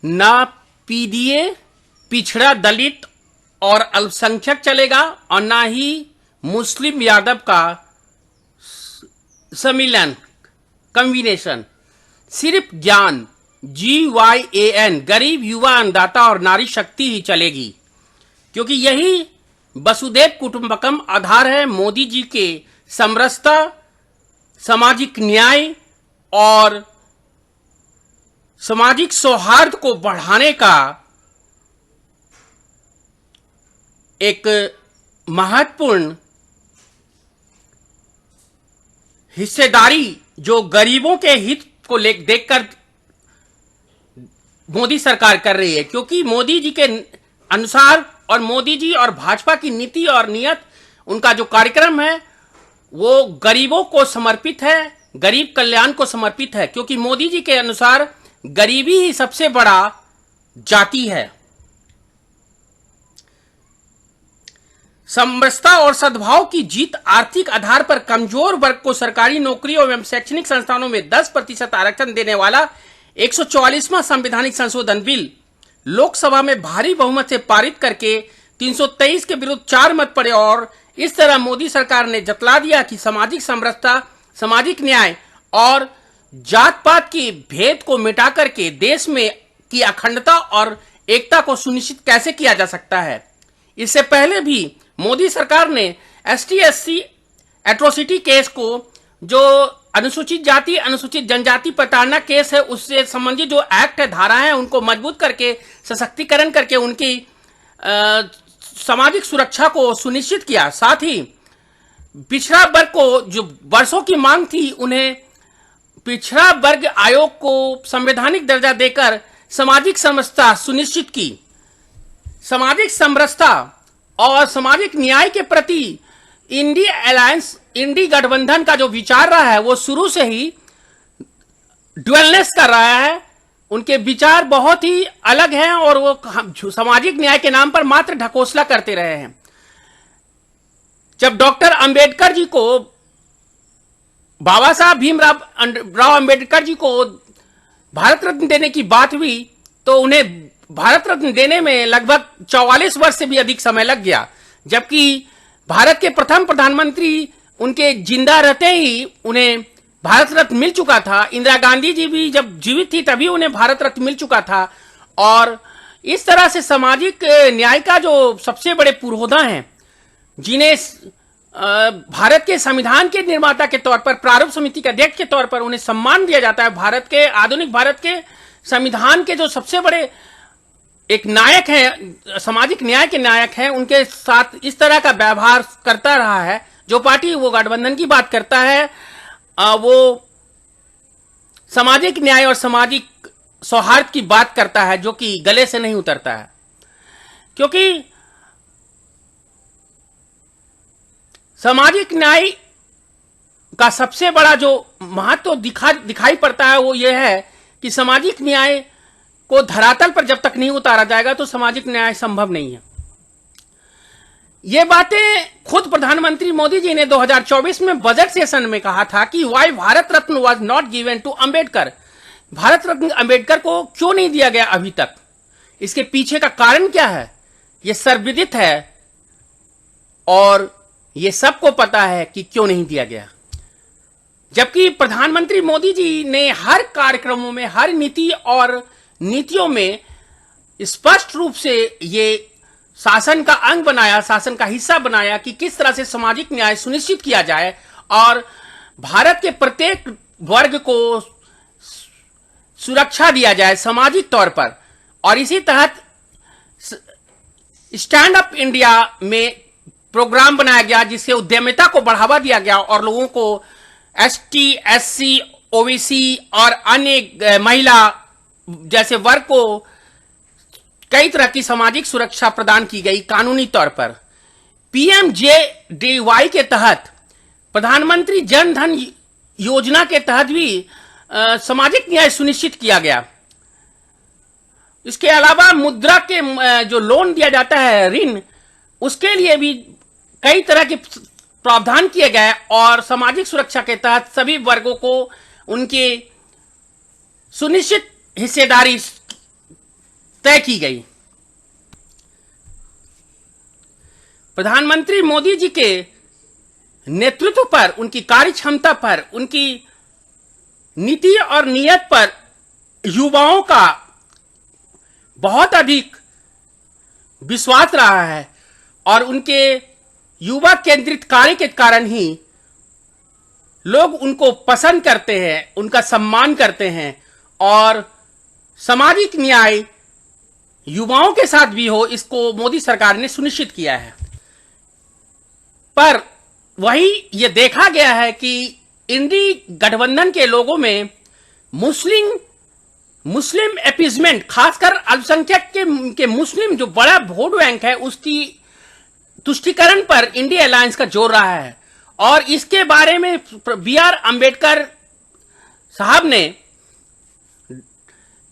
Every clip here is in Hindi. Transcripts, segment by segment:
ना पीडीए, पिछड़ा, दलित और अल्पसंख्यक चलेगा और ना ही मुस्लिम यादव का सम्मिलन, कॉम्बिनेशन। सिर्फ ज्ञान, GYAN, गरीब, युवा, अन्नदाता और नारी शक्ति ही चलेगी, क्योंकि यही वसुधैव कुटुंबकम आधार है मोदी जी के समरसता, सामाजिक न्याय और सामाजिक सौहार्द को बढ़ाने का एक महत्वपूर्ण हिस्सेदारी जो गरीबों के हित को देखकर मोदी सरकार कर रही है। क्योंकि मोदी जी के अनुसार और मोदी जी और भाजपा की नीति और नियत, उनका जो कार्यक्रम है वो गरीबों को समर्पित है, गरीब कल्याण को समर्पित है। क्योंकि मोदी जी के अनुसार गरीबी ही सबसे बड़ा जाति है। समरसता और सद्भाव की जीत, आर्थिक आधार पर कमजोर वर्ग को सरकारी नौकरियों एवं शैक्षणिक संस्थानों में 10% आरक्षण देने वाला 144वां संवैधानिक संशोधन बिल लोकसभा में भारी बहुमत से पारित करके 323 के विरुद्ध 4 मत पड़े और इस तरह मोदी सरकार ने जतला दिया कि सामाजिक समरसता, सामाजिक न्याय और जात पात के भेद को मिटा करके देश में की अखंडता और एकता को सुनिश्चित कैसे किया जा सकता है। इससे पहले भी मोदी सरकार ने ST/SC एट्रोसिटी केस को, जो अनुसूचित जाति अनुसूचित जनजाति प्रताड़ना केस है, उससे संबंधित जो एक्ट है, धारा है, उनको मजबूत करके सशक्तिकरण करके उनकी सामाजिक सुरक्षा को सुनिश्चित किया। साथ ही पिछड़ा वर्ग को जो वर्षों की मांग थी, उन्हें पिछड़ा वर्ग आयोग को संवैधानिक दर्जा देकर सामाजिक समरसता सुनिश्चित की। सामाजिक समरसता और सामाजिक न्याय के प्रति इंडिया अलायंस, इंडी गठबंधन का जो विचार रहा है वो शुरू से ही ड्वेलनेस कर रहा है। उनके विचार बहुत ही अलग हैं और वो सामाजिक न्याय के नाम पर मात्र ढकोसला करते रहे हैं। जब डॉक्टर अंबेडकर जी को, बाबा साहब भीमराव अंबेडकर जी को भारत रत्न देने की बात हुई तो उन्हें भारत रत्न देने में लगभग 44 वर्ष से भी अधिक समय लग गया, जबकि भारत के प्रथम प्रधानमंत्री उनके जिंदा रहते ही उन्हें भारत रत्न मिल चुका था। इंदिरा गांधी जी भी जब जीवित थी तभी उन्हें भारत रत्न मिल चुका था। और इस तरह से सामाजिक न्याय का जो सबसे बड़े पुरोधा हैं, जिन्हें भारत के संविधान के निर्माता के तौर पर, प्रारूप समिति के अध्यक्ष के तौर पर उन्हें सम्मान दिया जाता है। भारत के, आधुनिक भारत के संविधान के जो सबसे बड़े एक नायक है, सामाजिक न्याय के नायक हैं, उनके साथ इस तरह का व्यवहार करता रहा है। जो पार्टी वो गठबंधन की बात करता है, वो सामाजिक न्याय और सामाजिक सौहार्द की बात करता है, जो कि गले से नहीं उतरता है। क्योंकि सामाजिक न्याय का सबसे बड़ा जो महत्व दिखाई पड़ता है वो ये है कि सामाजिक न्याय को धरातल पर जब तक नहीं उतारा जाएगा तो सामाजिक न्याय संभव नहीं है। ये बातें खुद प्रधानमंत्री मोदी जी ने 2024 में बजट सेशन में कहा था कि why Bharat Ratna was not given to Ambedkar, Bharat Ratna Ambedkar को क्यों नहीं दिया गया अभी तक। इसके पीछे का कारण क्या है ये सर्वविदित है और ये सबको पता है कि क्यों नहीं दिया गया। जबकि प्रधानमंत्री मोदी जी ने हर कार्यक्रमों में, हर नीति और नीतियों में स्पष्ट रूप से ये शासन का अंग बनाया, शासन का हिस्सा बनाया कि किस तरह से सामाजिक न्याय सुनिश्चित किया जाए और भारत के प्रत्येक वर्ग को सुरक्षा दिया जाए सामाजिक तौर पर। और इसी तहत स्टैंड अप इंडिया में प्रोग्राम बनाया गया जिससे उद्यमिता को बढ़ावा दिया गया और लोगों को ST, SC, OBC और अन्य महिला जैसे वर्ग को कई तरह की सामाजिक सुरक्षा प्रदान की गई कानूनी तौर पर। PMJDY के तहत, प्रधानमंत्री जन धन योजना के तहत भी सामाजिक न्याय सुनिश्चित किया गया। इसके अलावा मुद्रा के जो लोन दिया जाता है, ऋण, उसके लिए भी कई तरह के प्रावधान किए गए और सामाजिक सुरक्षा के तहत सभी वर्गों को उनके सुनिश्चित हिस्सेदारी तय की गई। प्रधानमंत्री मोदी जी के नेतृत्व पर, उनकी कार्य क्षमता पर, उनकी नीति और नीयत पर युवाओं का बहुत अधिक विश्वास रहा है और उनके युवा केंद्रित कार्य के कारण ही लोग उनको पसंद करते हैं, उनका सम्मान करते हैं और सामाजिक न्याय युवाओं के साथ भी हो, इसको मोदी सरकार ने सुनिश्चित किया है। पर वही ये देखा गया है कि इंडी गठबंधन के लोगों में मुस्लिम अपीजमेंट, खासकर अल्पसंख्यक के मुस्लिम जो बड़ा वोट बैंक है, उसकी तुष्टीकरण पर इंडिया अलायंस का जोर रहा है। और इसके बारे में बी.आर. अंबेडकर साहब ने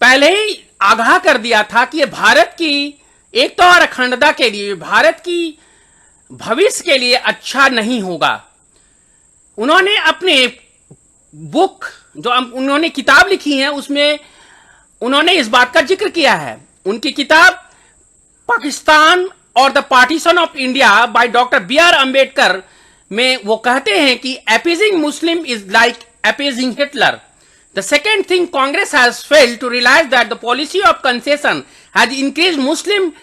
पहले ही आगाह कर दिया था कि ये भारत की एकता और अखंडता के लिए, भारत की भविष्य के लिए अच्छा नहीं होगा। उन्होंने अपने बुक, जो उन्होंने किताब लिखी है, उसमें उन्होंने इस बात का जिक्र किया है। उनकी किताब पाकिस्तान और the partition of India by doctor B R. Ambedkar में वो कहते हैं कि appeasing Muslim is like appeasing Hitler. The second thing, Congress has failed to realize that the policy of concession has increased Muslim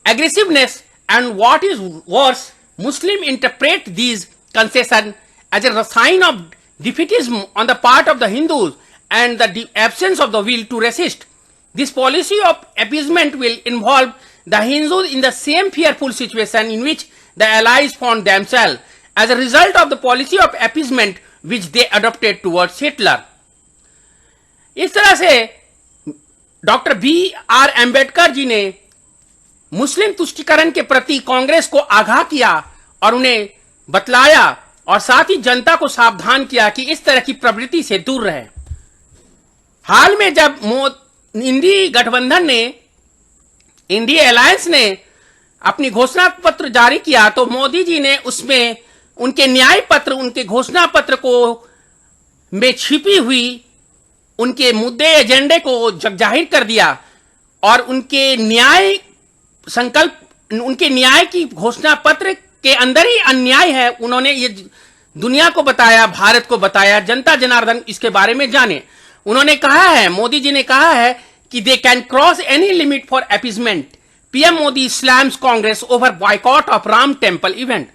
aggressiveness, and what is worse, Muslims interpret these concessions as a sign of defeatism on the part of the Hindus and the absence of the will to resist. This policy of appeasement will involve the Hindus in the same fearful situation in which the Allies found themselves as a result of the policy of appeasement which they adopted towards Hitler. इस तरह से डॉक्टर बी.आर. अंबेडकर जी ने मुस्लिम तुष्टीकरण के प्रति कांग्रेस को आगाह किया और उन्हें बतलाया और साथ ही जनता को सावधान किया कि इस तरह की प्रवृत्ति से दूर रहे। हाल में जब इंडी गठबंधन ने, इंडिया अलायंस ने अपनी घोषणा पत्र जारी किया तो मोदी जी ने उसमें उनके न्याय पत्र, उनके घोषणा पत्र को में छिपी हुई उनके मुद्दे, एजेंडे को जाहिर कर दिया और उनके न्याय संकल्प, उनके न्याय की घोषणा पत्र के अंदर ही अन्याय है, उन्होंने ये दुनिया को बताया, भारत को बताया, जनता जनार्दन इसके बारे में जाने। उन्होंने कहा है, मोदी जी ने कहा है कि they can cross any limit for appeasement. PM Modi slams Congress over boycott of Ram temple event.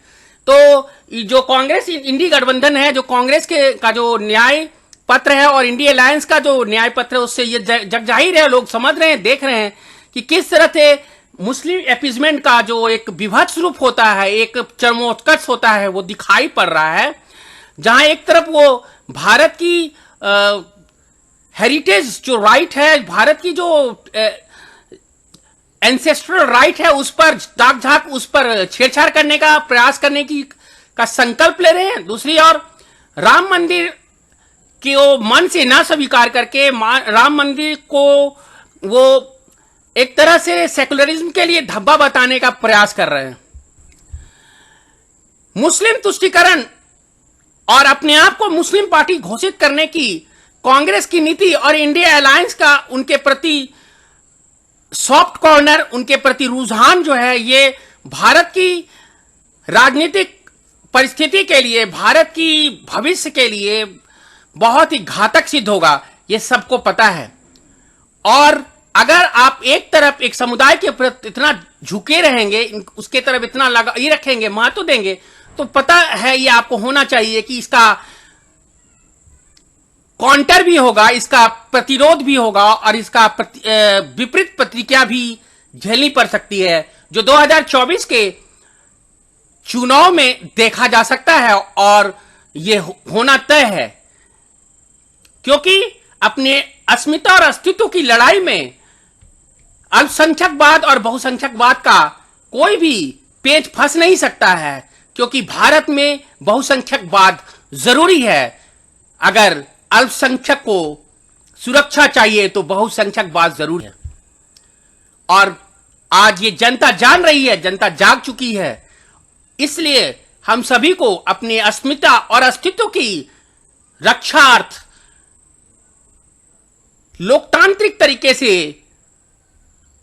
तो जो कांग्रेस इंडी गठबंधन है, जो कांग्रेस के का जो न्याय पत्र है और इंडिया अलायंस का जो न्याय पत्र है, उससे ये जग जाहिर है, लोग समझ रहे हैं, देख रहे हैं कि किस तरह से मुस्लिम अपीजमेंट का जो एक विभत्स रूप होता है, एक चरमोत्कर्ष होता है, वो दिखाई पड़ रहा है। जहां एक तरफ वो भारत की हेरिटेज जो राइट है, भारत की जो एंसेस्ट्रल राइट है, उस पर दाग झाक, उस पर छेड़छाड़ करने का प्रयास करने की का संकल्प ले रहे हैं। दूसरी ओर राम मंदिर कि वो मन से ना स्वीकार करके राम मंदिर को वो एक तरह से सेकुलरिज्म के लिए धब्बा बताने का प्रयास कर रहे हैं। मुस्लिम तुष्टीकरण और अपने आप को मुस्लिम पार्टी घोषित करने की कांग्रेस की नीति और इंडिया अलायंस का उनके प्रति सॉफ्ट कॉर्नर, उनके प्रति रुझान जो है, ये भारत की राजनीतिक परिस्थिति के लिए, भारत की भविष्य के लिए बहुत ही घातक सिद्ध होगा, ये सबको पता है। और अगर आप एक तरफ एक समुदाय के प्रति इतना झुके रहेंगे, उसके तरफ इतना लगा ये रखेंगे, महत्व देंगे, तो पता है ये आपको होना चाहिए कि इसका काउंटर भी होगा, इसका प्रतिरोध भी होगा और इसका विपरीत प्रतिक्रिया भी झेलनी पड़ सकती है, जो 2024 के चुनाव में देखा जा सकता है और ये होना तय है। क्योंकि अपने अस्मिता और अस्तित्व की लड़ाई में अल्पसंख्यकवाद और बहुसंख्यकवाद का कोई भी पेच फंस नहीं सकता है, क्योंकि भारत में बहुसंख्यकवाद जरूरी है। अगर अल्पसंख्यक को सुरक्षा चाहिए तो बहुसंख्यकवाद जरूरी है। और आज ये जनता जान रही है, जनता जाग चुकी है। इसलिए हम सभी को अपनी अस्मिता और अस्तित्व की रक्षार्थ लोकतांत्रिक तरीके से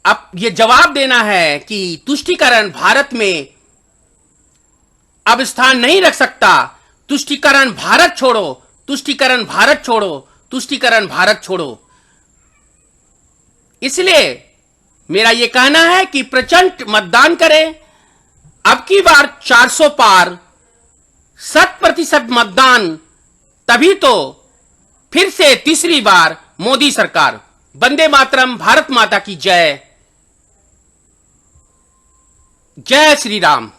अब ये जवाब देना है कि तुष्टीकरण भारत में अब स्थान नहीं रख सकता। तुष्टीकरण भारत छोड़ो, तुष्टीकरण भारत छोड़ो, तुष्टीकरण भारत छोड़ो। इसलिए मेरा यह कहना है कि प्रचंड मतदान करें। अब की बार 400 पार, 100% मतदान, तभी तो फिर से तीसरी बार मोदी सरकार। वंदे मातरम, भारत माता की जय, जय श्री राम।